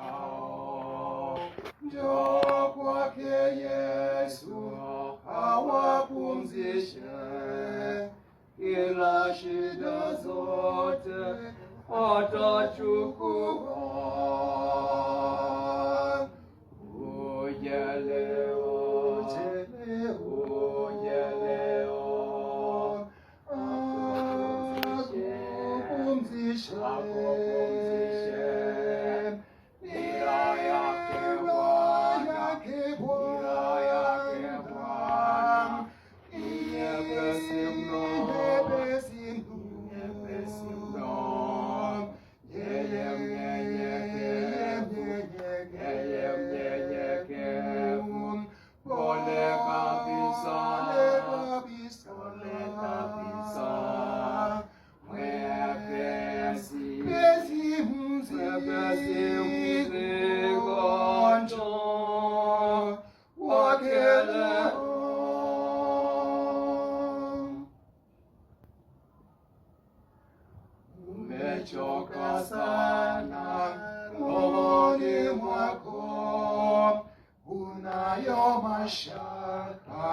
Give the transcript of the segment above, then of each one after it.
wasumbukao, njoo kwake Yesu awapumzishe, kila shida zote atachukua. Uje leo, uje leo, akupumzishe, nira yake Bwana, nyepesi mno, yeye mnyenyekevu, pole kabisa, mwepesi mzigo, njoo kwake leo. Umechoka sana rohoni mwako, unayo mashaka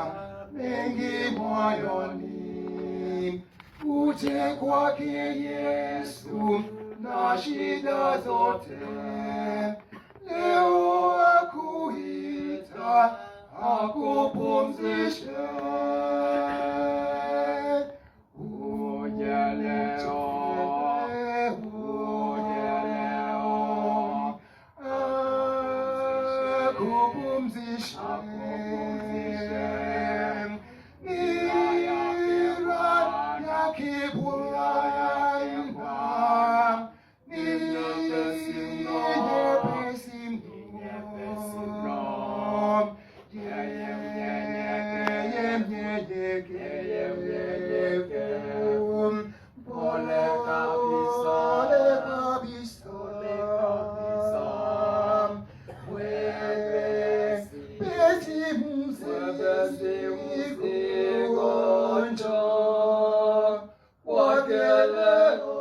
mengi moyoni, uje kwake Yesu na shida zote. Leo akuita akupumzishe. Uje leo, akupumzishe, nira yake Bwana, nyepesi mno, yeye mnyenyekevu, pole kabisa, mwepesi mzigo, njoo kwake leo.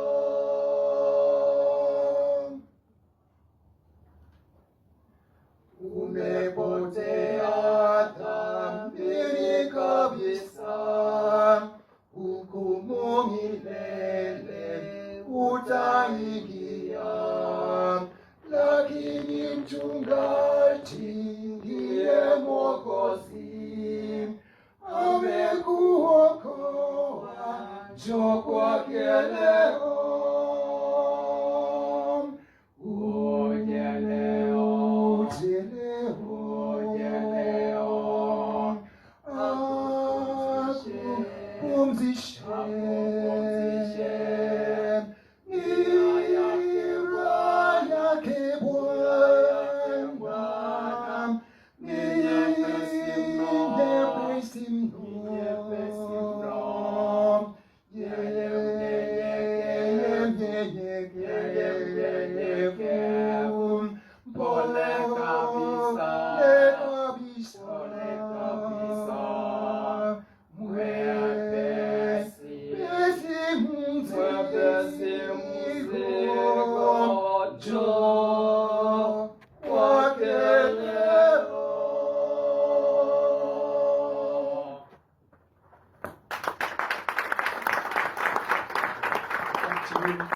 Umepotea dhambini kabisa, hukumu milele utaingia, lakini mchungaji ndiye Mwokozi, amekuokoa, njoo kwake leo. Uje leo, akupumzishe, nira yake Bwana, nyepesi mno, yeye mnyenyekevu,